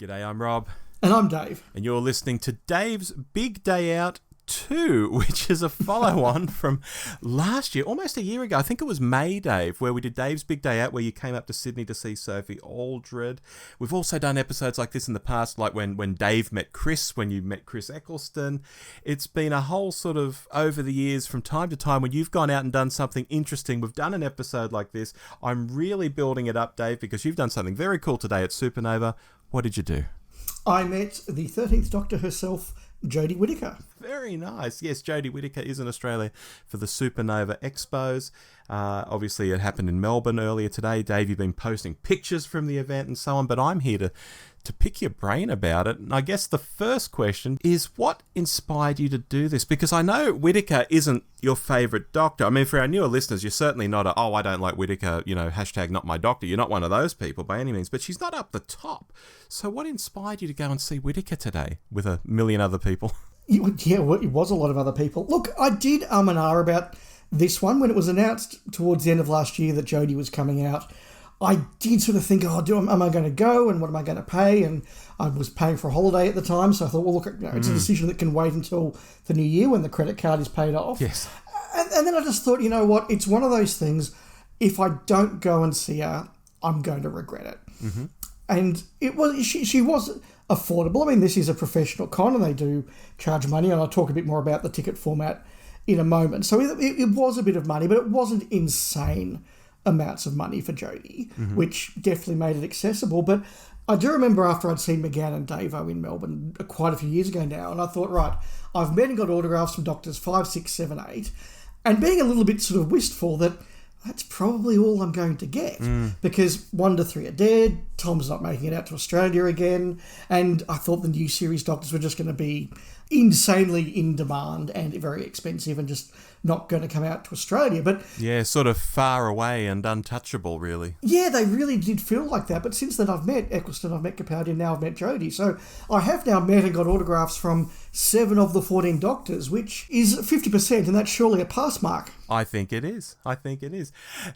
G'day, I'm Rob. And I'm Dave. And you're listening to Dave's Big Day Out 2, which is a follow-on from last year, almost a year ago. I think it was May, Dave, where we did Dave's Big Day Out, where you came up to Sydney to see Sophie Aldred. We've also done episodes like this in the past, like when Dave met Chris, when you met Chris Eccleston. It's been a whole sort of, over the years, from time to time, when you've gone out and done something interesting. We've done an episode like this. I'm really building it up, Dave, because you've done something very cool today at Supanova. What did you do? I met the 13th Doctor herself, Jodie Whittaker. Very nice. Yes, Jodie Whittaker is in Australia for the Supanova Expos. Obviously, it happened in Melbourne earlier today. Dave, you've been posting pictures from the event and so on, but I'm here to pick your brain about it. And I guess the first question is, what inspired you to do this? Because I know Whittaker isn't your favourite doctor. I mean, for our newer listeners, you're certainly not I don't like Whittaker, hashtag not my doctor. You're not one of those people by any means, but she's not up the top. So what inspired you to go and see Whittaker today with a million other people? Yeah, well, it was a lot of other people. Look, I did and ah about this one when it was announced towards the end of last year that Jodie was coming out. I did sort of think, am I going to go and what am I going to pay? And I was paying for a holiday at the time, so I thought, well, look, it's a decision that can wait until the new year when the credit card is paid off. Yes. And then I just thought, you know what, it's one of those things, if I don't go and see her, I'm going to regret it. Mm-hmm. And it was she was affordable. I mean, this is a professional con and they do charge money, and I'll talk a bit more about the ticket format in a moment. So it was a bit of money, but it wasn't insane amounts of money for Jodie, which definitely made it accessible. But I do remember after I'd seen McGann and Davo in Melbourne quite a few years ago now, and I thought, right, I've met and got autographs from Doctors 5, 6, 7, 8, and being a little bit sort of wistful that that's probably all I'm going to get because 1 to 3 are dead, Tom's not making it out to Australia again, and I thought the new series Doctors were just going to be insanely in demand and very expensive and just not going to come out to Australia. But yeah, sort of far away and untouchable, really. Yeah, they really did feel like that. But since then, I've met Eccleston, I've met Capaldi, and now I've met Jodie. So I have now met and got autographs from 7 of the 14 Doctors, which is 50%, and that's surely a pass mark. I think it is.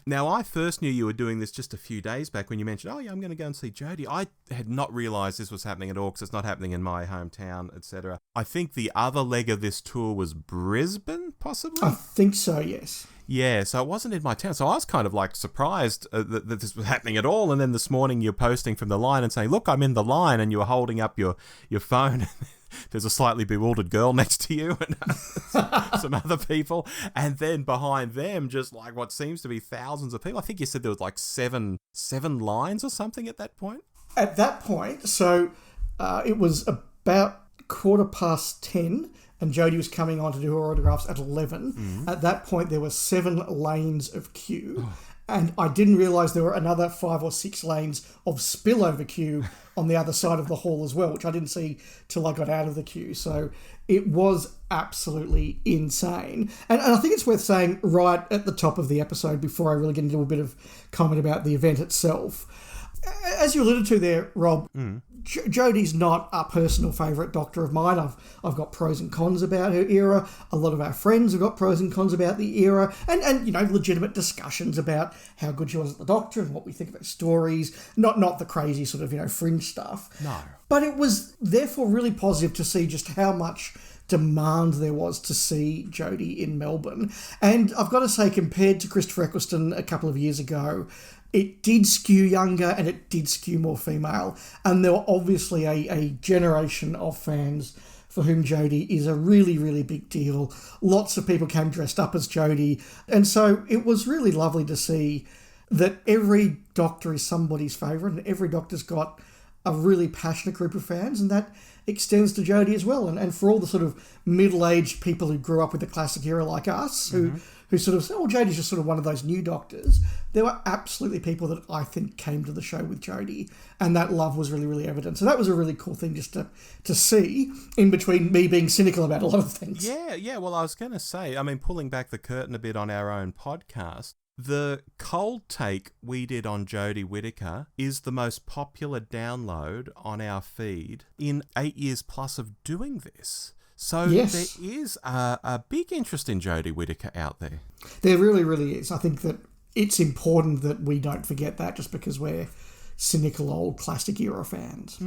Now, I first knew you were doing this just a few days back when you mentioned, I'm going to go and see Jodie. I had not realised this was happening at all because it's not happening in my hometown, etc. I think the other leg of this tour was Brisbane, possibly? I think so, yes. Yeah, so it wasn't in my town. So I was kind of like surprised that this was happening at all. And then this morning you're posting from the line and saying, look, I'm in the line, and you were holding up your phone. There's a slightly bewildered girl next to you and some other people. And then behind them, just like what seems to be thousands of people. I think you said there was like seven lines or something at that point. At that point, so it was about 10:15, and Jodie was coming on to do her autographs at 11. Mm-hmm. At that point, there were 7 lanes of queue. Oh. And I didn't realise there were another 5 or 6 lanes of spillover queue on the other side of the hall as well, which I didn't see till I got out of the queue. So it was absolutely insane. And I think it's worth saying right at the top of the episode, before I really get into a bit of comment about the event itself, as you alluded to there, Rob, Jodie's not a personal favourite Doctor of mine. I've got pros and cons about her era. A lot of our friends have got pros and cons about the era, and legitimate discussions about how good she was at the Doctor and what we think of her stories. Not the crazy sort of fringe stuff. No, but it was therefore really positive to see just how much demand there was to see Jodie in Melbourne. And I've got to say, compared to Christopher Eccleston a couple of years ago, it did skew younger and it did skew more female. And there were obviously a generation of fans for whom Jodie is a really, really big deal. Lots of people came dressed up as Jodie. And so it was really lovely to see that every Doctor is somebody's favourite and every Doctor's got a really passionate group of fans, and that extends to Jodie as well. And for all the sort of middle-aged people who grew up with the classic era like us, who sort of say, Jodie's just sort of one of those new Doctors, there were absolutely people that I think came to the show with Jodie, and that love was really, really evident. So that was a really cool thing just to see, in between me being cynical about a lot of things. Yeah, well, I was going to say, pulling back the curtain a bit on our own podcast, the cold take we did on Jodie Whittaker is the most popular download on our feed in 8 years plus of doing this. So yes, there is a big interest in Jodie Whittaker out there. There really, really is. I think that it's important that we don't forget that just because we're cynical old classic era fans.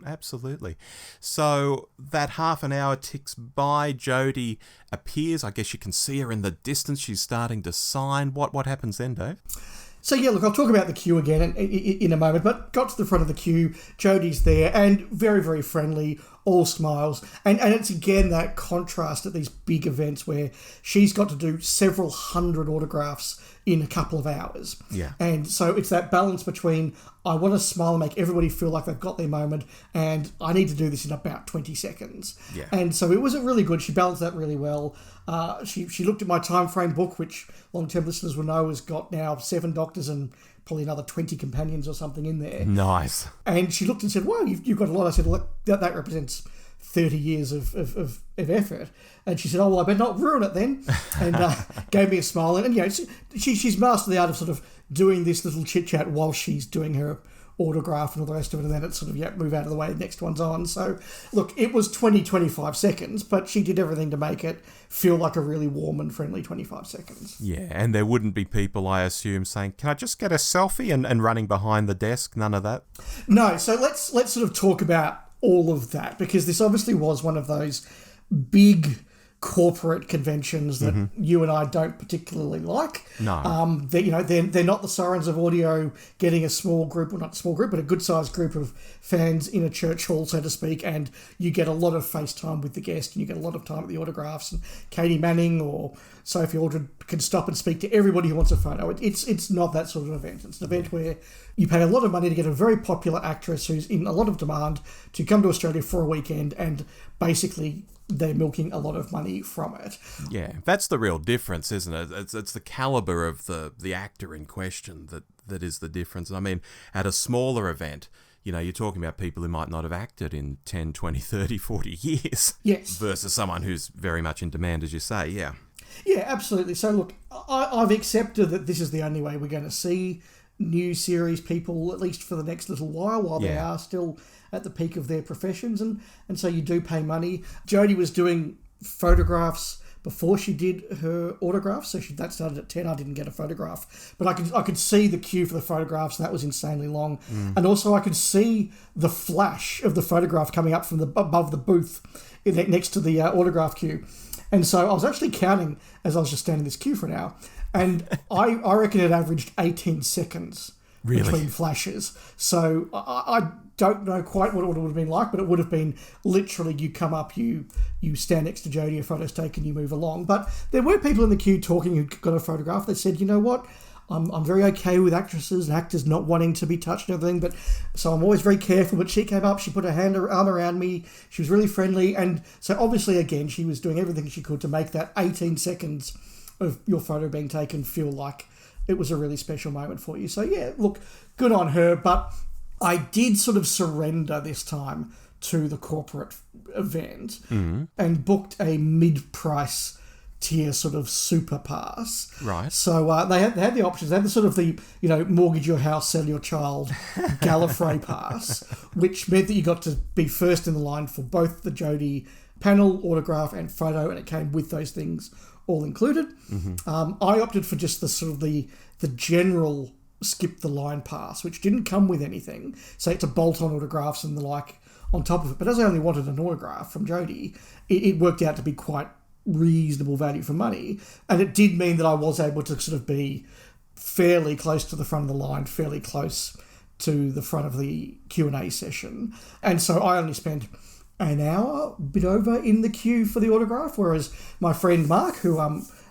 Absolutely. So that half an hour ticks by. Jodie appears. I guess you can see her in the distance. She's starting to sign. What happens then, Dave? So yeah, look, I'll talk about the queue again in a moment, but got to the front of the queue, Jodie's there, and very, very friendly, all smiles. And it's again that contrast at these big events where she's got to do several hundred autographs in a couple of hours. Yeah. And so it's that balance between, I want to smile and make everybody feel like they've got their moment, and I need to do this in about 20 seconds. Yeah. And so it was really good. She balanced that really well. She looked at my time frame book, which long-term listeners will know has got now 7 doctors and probably another 20 companions or something in there. Nice. And she looked and said, "Wow, you've got a lot." I said, "Look, that represents 30 years of effort." And she said, "Oh, well, I better not ruin it then." And gave me a smile. And she's mastered the art of sort of doing this little chit-chat while she's doing her autograph and all the rest of it, and then it's sort of, move out of the way, the next one's on. So, look, it was 25 seconds, but she did everything to make it feel like a really warm and friendly 25 seconds. Yeah, and there wouldn't be people, I assume, saying, "Can I just get a selfie?" and running behind the desk. None of that? No, so let's sort of talk about all of that, because this obviously was one of those big corporate conventions that you and I don't particularly like. No. They're not the sirens of audio getting a small group, or not a small group, but a good-sized group of fans in a church hall, so to speak, and you get a lot of face time with the guest, and you get a lot of time at the autographs, and Katie Manning or Sophie Aldred can stop and speak to everybody who wants a photo. It's not that sort of event. It's an event where you pay a lot of money to get a very popular actress who's in a lot of demand to come to Australia for a weekend, and basically they're milking a lot of money from it. Yeah, that's the real difference, isn't it? It's the caliber of the actor in question that is the difference. I mean, at a smaller event, you're talking about people who might not have acted in 10, 20, 30, 40 years. Yes. Versus someone who's very much in demand, as you say, yeah. Yeah, absolutely. So look, I've accepted that this is the only way we're going to see new series people, at least for the next little while they are still at the peak of their professions, and so you do pay money. Jodie was doing photographs before she did her autograph, so that started at 10. I didn't get a photograph, but I could see the queue for the photographs, and that was insanely long. And also I could see the flash of the photograph coming up from above the booth next to the autograph queue. And so I was actually counting as I was just standing in this queue for an hour, and I reckon it averaged 18 seconds between flashes. So I don't know quite what it would have been like, but it would have been literally you come up, you stand next to Jodie, a photo's taken, you move along. But there were people in the queue talking who got a photograph. They said, "You know what? I'm very okay with actresses and actors not wanting to be touched and everything, but so I'm always very careful." But she came up, she put her arm around me, she was really friendly, and so obviously again she was doing everything she could to make that 18 seconds of your photo being taken feel like it was a really special moment for you. So yeah, look, good on her, but I did sort of surrender this time to the corporate event and booked a mid-price tier sort of super pass. Right. So they had the options. They had the sort of the, mortgage your house, sell your child Gallifrey pass, which meant that you got to be first in the line for both the Jodie panel, autograph and photo, and it came with those things all included. I opted for just the sort of the general skip the line pass, which didn't come with anything. So it's a bolt-on autographs and the like on top of it. But as I only wanted an autograph from Jodie, it worked out to be quite reasonable value for money, and it did mean that I was able to sort of be fairly close to the front of the line, fairly close to the front of the Q&A session, and so I only spent an hour, a bit over, in the queue for the autograph, whereas my friend Mark, who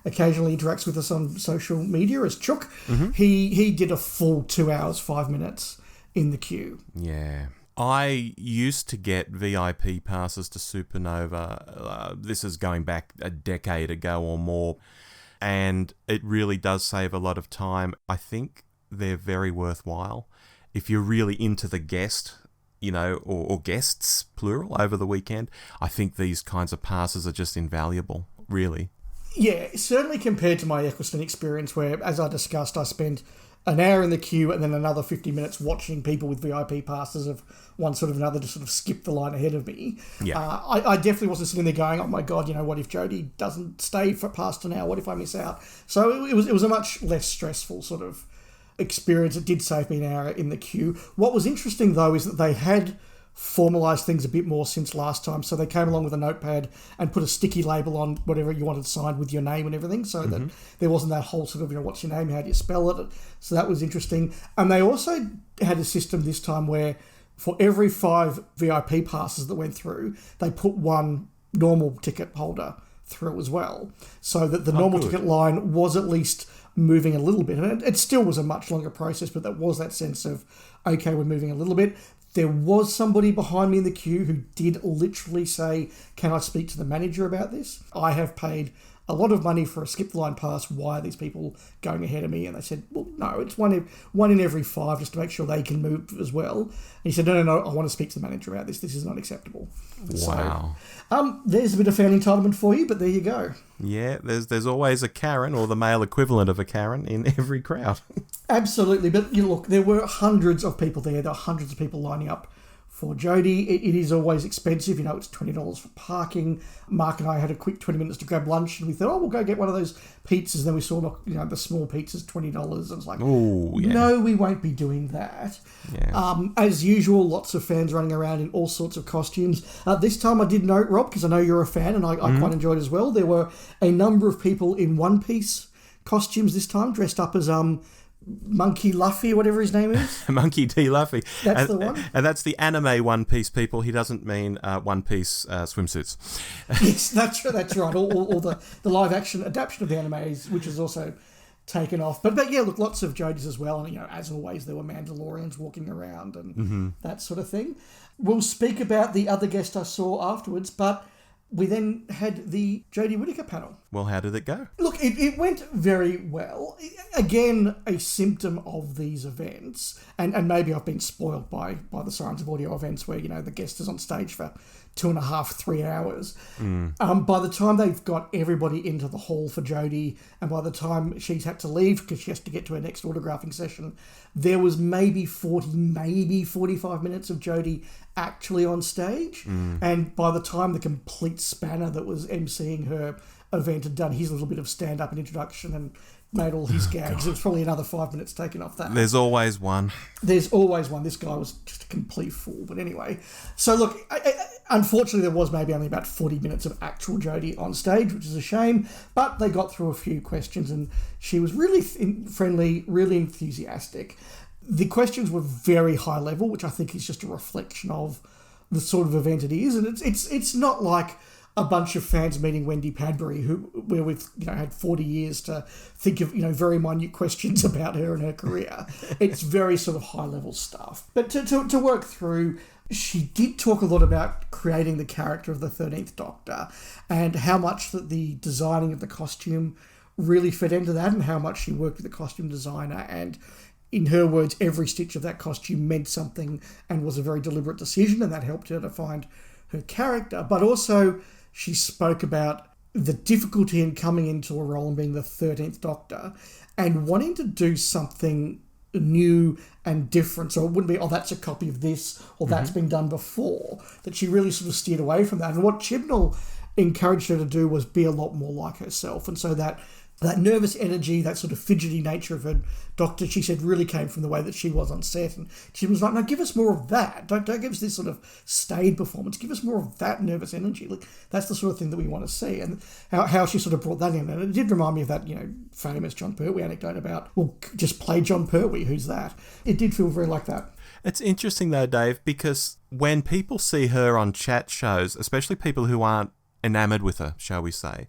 occasionally interacts with us on social media as Chook, he did a full 2 hours, 5 minutes in the queue. Yeah. I used to get VIP passes to Supanova. This is going back a decade ago or more, and it really does save a lot of time. I think they're very worthwhile. If you're really into the guest, or guests, plural, over the weekend, I think these kinds of passes are just invaluable, really. Yeah, certainly compared to my Eccleston experience where, as I discussed, I spent an hour in the queue and then another 50 minutes watching people with VIP passes of one sort of another to sort of skip the line ahead of me. Yeah. I definitely wasn't sitting there going, "Oh my God, what if Jodie doesn't stay for past an hour? What if I miss out?" So it was a much less stressful sort of experience. It did save me an hour in the queue. What was interesting, though, is that they had formalised things a bit more since last time. So they came along with a notepad and put a sticky label on whatever you wanted signed with your name and everything, so that there wasn't that whole sort of, what's your name, how do you spell it? So that was interesting. And they also had a system this time where for every 5 VIP passes that went through, they put one normal ticket holder through as well, so that the normal ticket line was at least moving a little bit. And it still was a much longer process, but there was that sense of, okay, we're moving a little bit. There was somebody behind me in the queue who did literally say, can I speak to the manager about this? I have paid a lot of money for a skip the line pass. Why are these people going ahead of me? And they said, well, no, it's one in every 5 just to make sure they can move as well. And he said, no, I want to speak to the manager about this. This is not acceptable. Wow. So, there's a bit of fan entitlement for you, but there you go. Yeah, there's always a Karen or the male equivalent of a Karen in every crowd. Absolutely. But look, there were hundreds of people there. There were hundreds of people lining up for Jodie. It is always expensive. It's $20 for parking. Mark and I had a quick 20 minutes to grab lunch, and we thought, we'll go get one of those pizzas. And then we saw, the small pizzas, $20. And it's like, no, we won't be doing that. Yeah. As usual, lots of fans running around in all sorts of costumes. This time I did note, Rob, because I know you're a fan, and I quite enjoyed it as well. There were a number of people in one-piece costumes this time, dressed up as Monkey Luffy, whatever his name is. Monkey D. Luffy. That's the one. And that's the anime One Piece people. He doesn't mean One Piece swimsuits. Yes, that's right. Or the live action adaptation of the animes, which is also taken off. But yeah, look, lots of Jodies as well. And, as always, there were Mandalorians walking around and that sort of thing. We'll speak about the other guest I saw afterwards, but we then had the Jodie Whittaker panel. Well, how did it go? Look, it went very well. Again, a symptom of these events, and maybe I've been spoiled by the Science of Audio events where, the guest is on stage for 2.5, 3 hours. By the time they've got everybody into the hall for Jodie, and by the time she's had to leave because she has to get to her next autographing session, there was maybe 40, maybe 45 minutes of Jodie actually on stage. And by the time the complete spanner that was emceeing her event had done his little bit of stand-up and introduction and made all his gags, it was probably another 5 minutes taken off that. There's always one. This guy was just a complete fool. But anyway, so look, unfortunately there was maybe only about 40 minutes of actual Jodie on stage, which is a shame, but they got through a few questions and she was really friendly, really enthusiastic. The questions were very high level, which I think is just a reflection of the sort of event it is. And it's not like a bunch of fans meeting Wendy Padbury, where we've had 40 years to think of very minute questions about her and her career. It's very sort of high level stuff. But to work through, she did talk a lot about creating the character of the 13th Doctor and how much that the designing of the costume really fed into that, and how much she worked with the costume designer, and in her words, every stitch of that costume meant something and was a very deliberate decision, and that helped her to find her character. But also, she spoke about the difficulty in coming into a role and being the 13th Doctor and wanting to do something new and different. So it wouldn't be, that's a copy of this, or that's been done before. That she really sort of steered away from that. And what Chibnall encouraged her to do was be a lot more like herself. And so that nervous energy, that sort of fidgety nature of her Doctor, she said, really came from the way that she was on set. And she was like, no, give us more of that. Don't give us this sort of staid performance. Give us more of that nervous energy. Like, that's the sort of thing that we want to see. And how she sort of brought that in. And it did remind me of that, famous John Pertwee anecdote about, well, just play John Pertwee. Who's that? It did feel very like that. It's interesting though, Dave, because when people see her on chat shows, especially people who aren't enamoured with her, shall we say,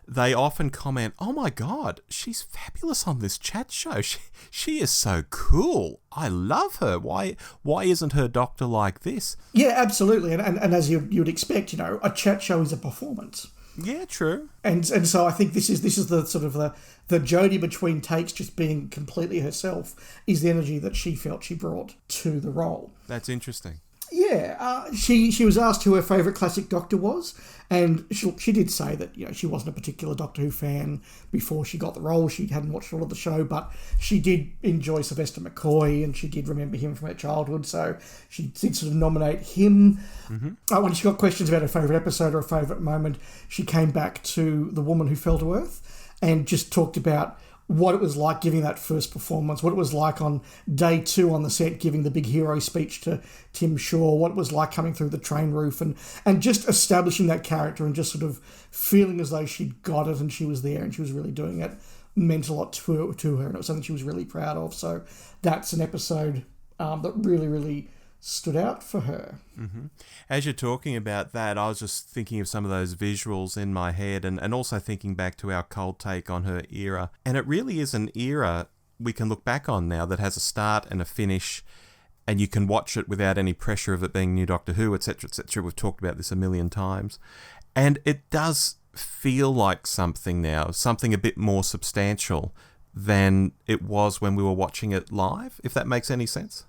they often comment, oh my God, she's fabulous on this chat show. She is so cool. I love her. Why isn't her Doctor like this? Yeah, absolutely. And as you'd expect, a chat show is a performance. Yeah, true. And so I think this is the sort of the Jodie between takes, just being completely herself, is the energy that she felt she brought to the role. That's interesting. Yeah, she was asked who her favourite classic Doctor was, and she did say that she wasn't a particular Doctor Who fan before she got the role. She hadn't watched all of the show, but she did enjoy Sylvester McCoy, and she did remember him from her childhood, so she did sort of nominate him. When she got questions about her favourite episode or a favourite moment, she came back to The Woman Who Fell to Earth and just talked about what it was like giving that first performance, what it was like on day 2 on the set giving the big hero speech to Tim Shaw, what it was like coming through the train roof, and just establishing that character and just sort of feeling as though she'd got it and she was there and she was really doing it, meant a lot to her, and it was something she was really proud of. So that's an episode that really, really stood out for her. Mm-hmm. As you're talking about that, I was just thinking of some of those visuals in my head and also thinking back to our cold take on her era. And it really is an era we can look back on now that has a start and a finish, and you can watch it without any pressure of it being new Doctor Who, etc., etc. We've talked about this a million times. And it does feel like something now, something a bit more substantial than it was when we were watching it live, if that makes any sense.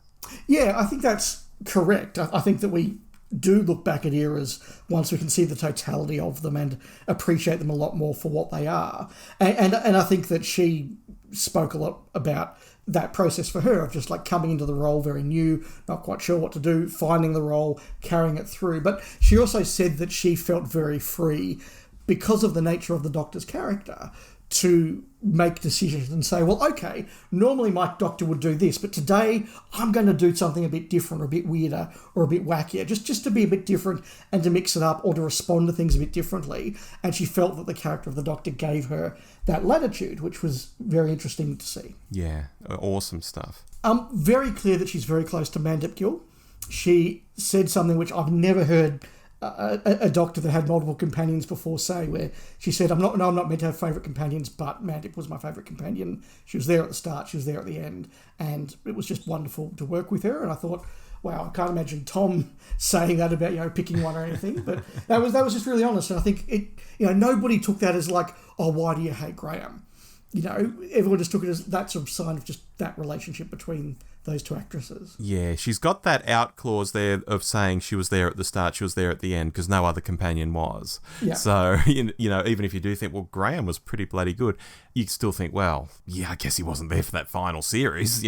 Yeah, I think that's correct. I think that we do look back at eras once we can see the totality of them and appreciate them a lot more for what they are. And I think that she spoke a lot about that process for her of just like coming into the role very new, not quite sure what to do, finding the role, carrying it through. But she also said that she felt very free because of the nature of the Doctor's character to make decisions and say, well, okay, normally my Doctor would do this, but today I'm going to do something a bit different or a bit weirder or a bit wackier, just to be a bit different and to mix it up or to respond to things a bit differently. And she felt that the character of the Doctor gave her that latitude, which was very interesting to see. Yeah, awesome stuff. Very clear that she's very close to Mandip Gill. She said something which I've never heard a Doctor that had multiple companions before say, where she said, I'm not meant to have favourite companions, but Mandip was my favourite companion. She was there at the start, she was there at the end, and it was just wonderful to work with her. And I thought, wow, I can't imagine Tom saying that about, picking one or anything, but that was just really honest. And I think nobody took that as like, oh, why do you hate Graham? Everyone just took it as that's a sign of just that relationship between those two actresses. Yeah, she's got that out clause there of saying she was there at the start, she was there at the end, because no other companion was. Yeah. So, even if you do think, well, Graham was pretty bloody good, you still think, well, yeah, I guess he wasn't there for that final series,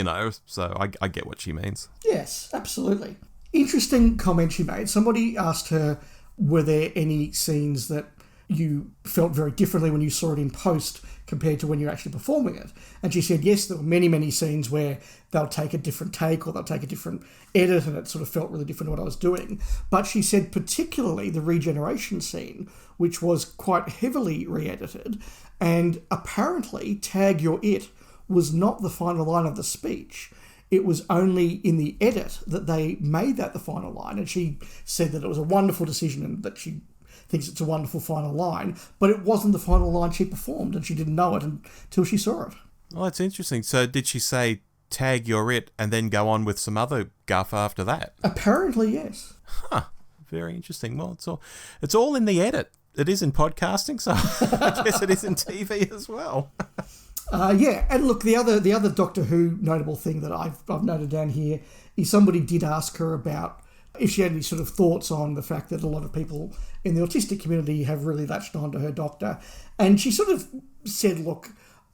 So I get what she means. Yes, absolutely. Interesting comment she made. Somebody asked her, were there any scenes that you felt very differently when you saw it in post compared to when you're actually performing it? And she said, yes, there were many, many scenes where they'll take a different take or they'll take a different edit and it sort of felt really different to what I was doing. But she said particularly the regeneration scene, which was quite heavily re-edited, and apparently tag your it was not the final line of the speech. It was only in the edit that they made that the final line. And she said that it was a wonderful decision and that she thinks it's a wonderful final line, but it wasn't the final line she performed, and she didn't know it until she saw it. Well, that's interesting. So did she say, tag your it, and then go on with some other guff after that? Apparently, yes. Huh. Very interesting. Well, it's all in the edit. It is in podcasting, so I guess it is in TV as well. Yeah, and look, the other Doctor Who notable thing that I've noted down here is somebody did ask her about if she had any sort of thoughts on the fact that a lot of people in the autistic community have really latched on to her Doctor. And she sort of said, look,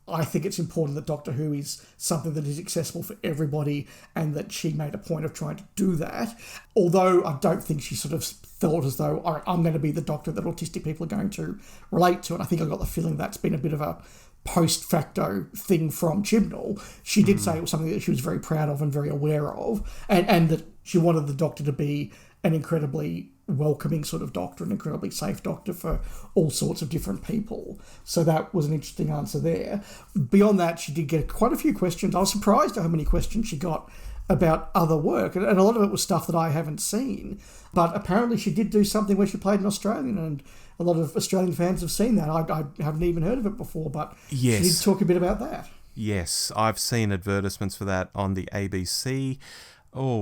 I think it's important that Doctor Who is something that is accessible for everybody, and that she made a point of trying to do that. Although I don't think she sort of felt as though, all right, I'm going to be the Doctor that autistic people are going to relate to. And I think I got the feeling that's been a bit of a post-facto thing from Chibnall. She did say it was something that she was very proud of and very aware of, and that she wanted the Doctor to be an incredibly welcoming sort of Doctor, an incredibly safe Doctor for all sorts of different people. So that was an interesting answer there. Beyond that, she did get quite a few questions. I was surprised at how many questions she got about other work, and a lot of it was stuff that I haven't seen. But apparently she did do something where she played an Australian, and a lot of Australian fans have seen that. I haven't even heard of it before, but yes, she did talk a bit about that. Yes, I've seen advertisements for that on the ABC,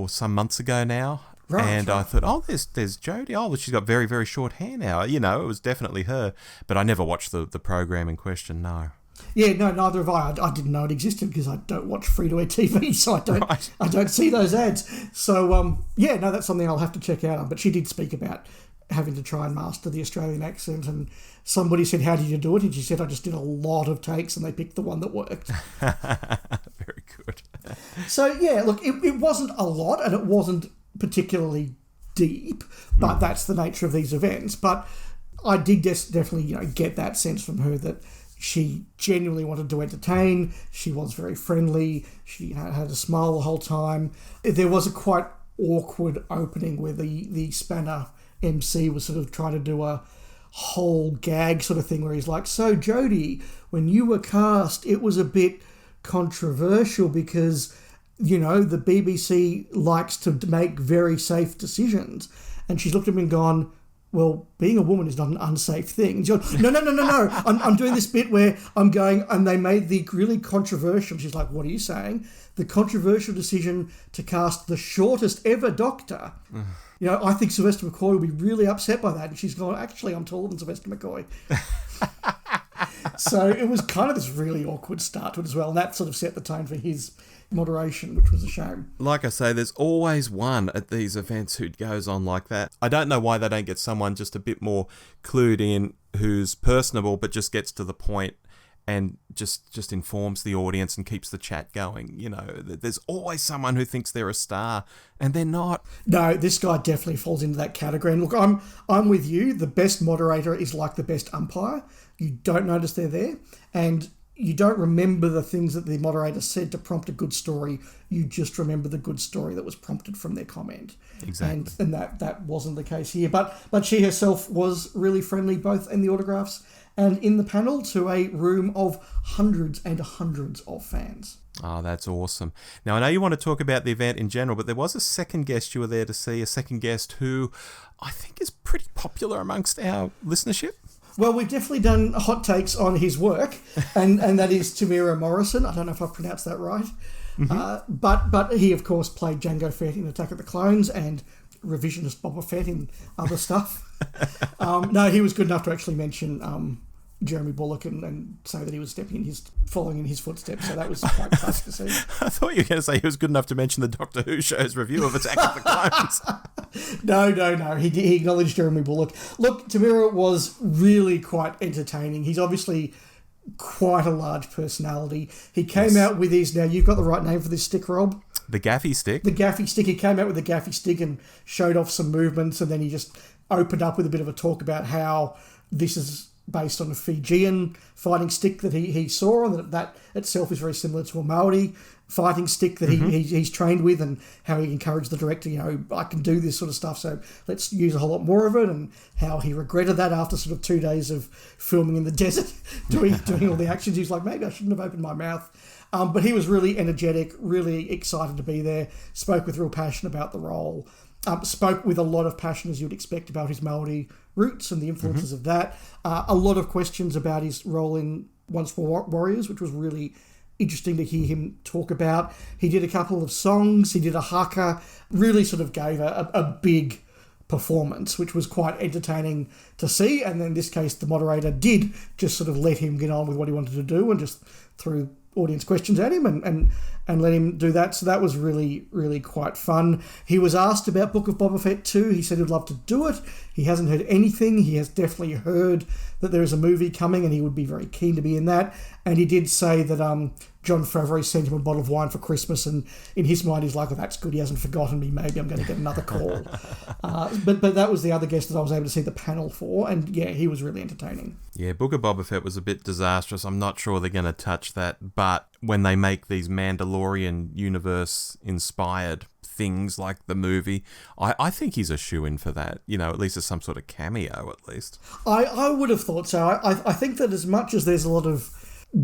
some months ago now. Right, and right. I thought, there's Jodie. Oh, she's got very, very short hair now. It was definitely her. But I never watched the program in question, no. Yeah, no, neither have I. I didn't know it existed because I don't watch free-to-air TV, so I don't see those ads. So, that's something I'll have to check out on. But she did speak about having to try and master the Australian accent, and somebody said, how did you do it? And she said, I just did a lot of takes and they picked the one that worked. Very good. So, yeah, look, it wasn't a lot and it wasn't particularly deep, but that's the nature of these events. But I did definitely, get that sense from her that She genuinely wanted to entertain. She was very friendly. She had a smile the whole time. There was a quite awkward opening where the Spanner MC was sort of trying to do a whole gag sort of thing where he's like, so Jodie, when you were cast, it was a bit controversial because, you know, the BBC likes to make very safe decisions. And she's looked at him and gone, well, being a woman is not an unsafe thing. And she's gone, no. I'm doing this bit where I'm going, and they made the really controversial. She's like, what are you saying? The controversial decision to cast the shortest ever Doctor. You know, I think Sylvester McCoy will be really upset by that. And she's gone, actually, I'm taller than Sylvester McCoy. So it was kind of this really awkward start to it as well. And that sort of set the tone for his moderation, which was a shame. Like I say, there's always one at these events who goes on like that. I don't know why they don't get someone just a bit more clued in, who's personable, but just gets to the point and just informs the audience and keeps the chat going. You know, there's always someone who thinks they're a star, and they're not. No, this guy definitely falls into that category. And look, I'm with you. The best moderator is like the best umpire. You don't notice they're there, and you don't remember the things that the moderator said to prompt a good story. You just remember the good story that was prompted from their comment. Exactly. And that wasn't the case here. But she herself was really friendly, both in the autographs and in the panel, to a room of hundreds and hundreds of fans. Oh, that's awesome. Now, I know you want to talk about the event in general, but there was a second guest you were there to see, a second guest who I think is pretty popular amongst our listenership. Well, we've definitely done hot takes on his work, and that is Temuera Morrison. I don't know if I've pronounced that right. Mm-hmm. But he, of course, played Jango Fett in Attack of the Clones and revisionist Boba Fett in other stuff. No, he was good enough to actually mention Jeremy Bulloch and say that he was following in his footsteps. So that was quite nice to see. I thought you were going to say he was good enough to mention the Doctor Who show's review of Attack of the Clones. No. He acknowledged Jeremy Bulloch. Look, Temuera was really quite entertaining. He's obviously quite a large personality. He came out with his, now you've got the right name for this stick, Rob. The gaffy stick. The gaffy stick. He came out with the gaffy stick and showed off some movements, and then he just opened up with a bit of a talk about how this is based on a Fijian fighting stick that he saw, and that itself is very similar to a Maori fighting stick that he's trained with, and how he encouraged the director, you know, I can do this sort of stuff, so let's use a whole lot more of it, and how he regretted that after sort of 2 days of filming in the desert, doing all the actions. He's like, maybe I shouldn't have opened my mouth. But he was really energetic, really excited to be there, spoke with real passion about the role, spoke with a lot of passion, as you'd expect, about his Maori roots and the influences of that. A lot of questions about his role in Once for Warriors, which was really interesting to hear him talk about. He did a couple of songs, he did a haka, really sort of gave a big performance, which was quite entertaining to see. And then in this case, the moderator did just sort of let him get on with what he wanted to do and just threw audience questions at him and let him do that. So that was really, really quite fun. He was asked about Book of Boba Fett 2. He said he'd love to do it. He hasn't heard anything. He has definitely heard that there is a movie coming and he would be very keen to be in that. And he did say that John Favreau sent him a bottle of wine for Christmas, and in his mind he's like, well, that's good, he hasn't forgotten me, maybe I'm going to get another call. But that was the other guest that I was able to see the panel for, and yeah, he was really entertaining. Yeah, Book of Boba Fett was a bit disastrous. I'm not sure they're going to touch that, but when they make these Mandalorian universe-inspired things like the movie, I think he's a shoo-in for that, you know, at least as some sort of cameo, at least. I would have thought so. I think that as much as there's a lot of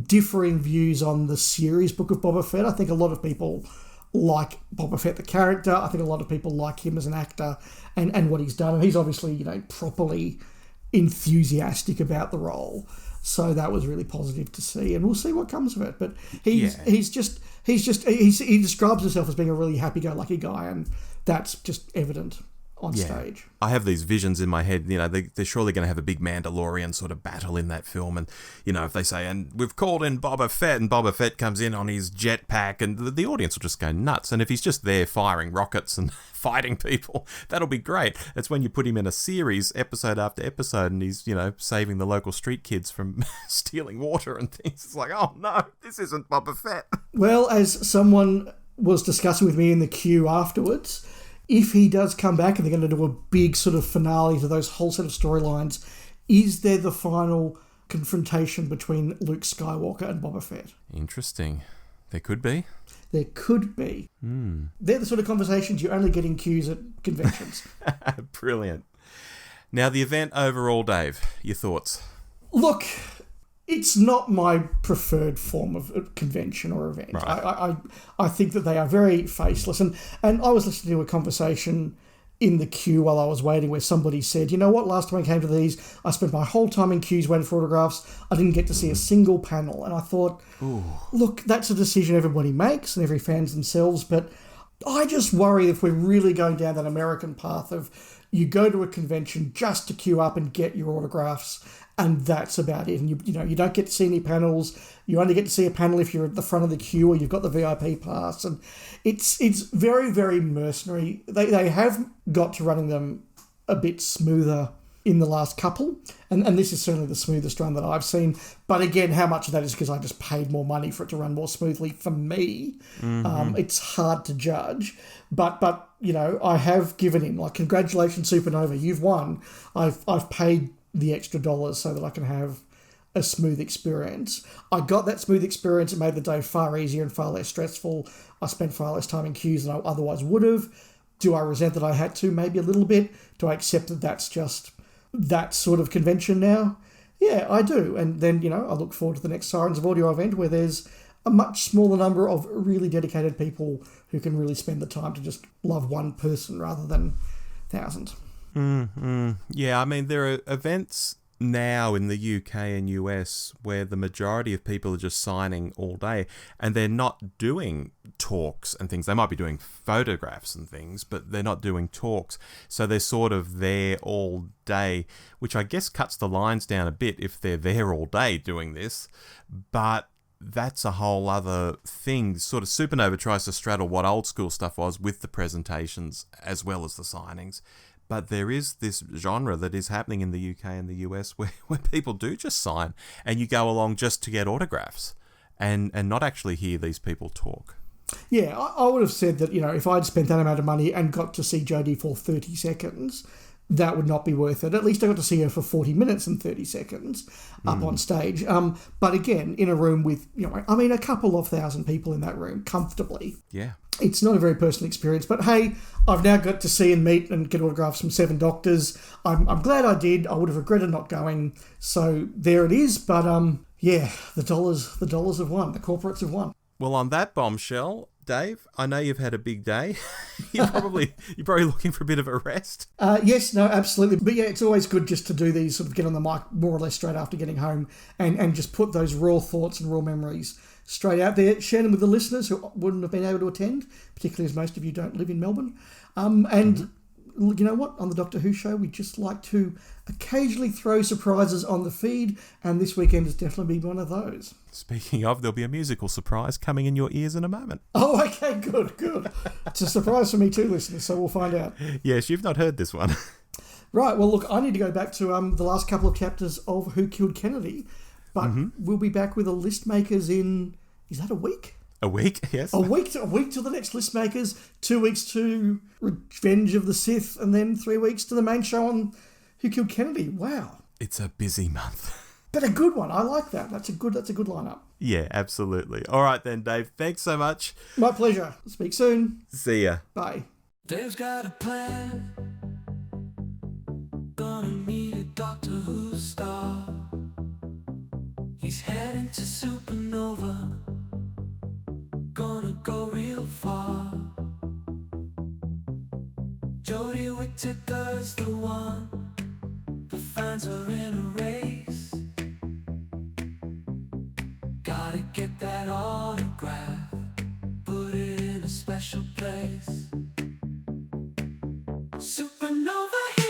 differing views on the series Book of Boba Fett, I think a lot of people like Boba Fett the character. I think a lot of people like him as an actor and what he's done. And he's obviously, you know, properly enthusiastic about the role. So that was really positive to see, and we'll see what comes of it. But he describes himself as being a really happy-go-lucky guy, and that's just evident on stage. I have these visions in my head, you know, they're surely going to have a big Mandalorian sort of battle in that film, and, you know, if they say, and we've called in Boba Fett, and Boba Fett comes in on his jetpack, and the audience will just go nuts, and if he's just there firing rockets and fighting people, that'll be great. It's when you put him in a series, episode after episode, and he's, you know, saving the local street kids from stealing water and things. It's like, oh no, this isn't Boba Fett. Well, as someone was discussing with me in the queue afterwards, if he does come back and they're going to do a big sort of finale to those whole set of storylines, is there the final confrontation between Luke Skywalker and Boba Fett. Interesting. There could be. There could be. They're the sort of conversations you only get in queues at conventions. Brilliant. Now, the event overall, Dave, your thoughts? Look, it's not my preferred form of convention or event. Right. I think that they are very faceless. And I was listening to a conversation in the queue while I was waiting where somebody said, you know what, last time I came to these, I spent my whole time in queues waiting for autographs. I didn't get to see a single panel. And I thought, look, that's a decision everybody makes and every fan's themselves. But I just worry if we're really going down that American path of you go to a convention just to queue up and get your autographs, and that's about it. And you don't get to see any panels. You only get to see a panel if you're at the front of the queue or you've got the VIP pass. And it's very, very mercenary. They have got to running them a bit smoother in the last couple. And this is certainly the smoothest run that I've seen. But again, how much of that is because I just paid more money for it to run more smoothly for me? It's hard to judge. But I have given in. Like, congratulations, Supanova, you've won. I've paid the extra dollars so that I can have a smooth experience. I got that smooth experience. It made the day far easier and far less stressful. I spent far less time in queues than I otherwise would have. Do I resent that I had to? Maybe a little bit. Do I accept that that's just that sort of convention now? Yeah, I do. And then, I look forward to the next Sirens of Audio event where there's a much smaller number of really dedicated people who can really spend the time to just love one person rather than thousands. Yeah, I mean, there are events now in the UK and US where the majority of people are just signing all day and they're not doing talks and things. They might be doing photographs and things, but they're not doing talks. So they're sort of there all day, which I guess cuts the lines down a bit if they're there all day doing this. But that's a whole other thing. Sort of Supanova tries to straddle what old school stuff was with the presentations as well as the signings. But there is this genre that is happening in the UK and the US where people do just sign and you go along just to get autographs and not actually hear these people talk. Yeah, I would have said that, if I'd spent that amount of money and got to see Jodie for 30 seconds, that would not be worth it. At least I got to see her for 40 minutes and 30 seconds up on stage. But again, in a room with, a couple of thousand people in that room comfortably. Yeah. It's not a very personal experience, but hey, I've now got to see and meet and get autographs from 7 doctors. I'm glad I did. I would have regretted not going. So there it is. But the dollars have won. The corporates have won. Well, on that bombshell, Dave, I know you've had a big day. you're probably looking for a bit of a rest. Yes, no, absolutely. But yeah, it's always good just to do these, sort of get on the mic more or less straight after getting home and just put those raw thoughts and raw memories straight out there, share them with the listeners who wouldn't have been able to attend, particularly as most of you don't live in Melbourne. You know what? On the Doctor Who show, we just like to occasionally throw surprises on the feed, and this weekend has definitely been one of those. Speaking of, there'll be a musical surprise coming in your ears in a moment. Oh, okay, good. It's a surprise for me too, listeners, so we'll find out. Yes, you've not heard this one. Right, well, look, I need to go back to the last couple of chapters of Who Killed Kennedy, but we'll be back with the list makers in, is that a week? A week, yes. A week to the next list makers, 2 weeks to Revenge of the Sith, and then 3 weeks to the main show on Who Killed Kennedy. Wow. It's a busy month. But a good one. I like that. That's a good lineup. Yeah, absolutely. All right then, Dave. Thanks so much. My pleasure. Speak soon. See ya. Bye. Dave's got a plan. Gonna meet a Doctor Who star. He's heading to Supanova. Gonna go real far. Jodie Whittaker's the one. The fans are in a race. Gotta get that autograph. Put it in a special place. Supanova.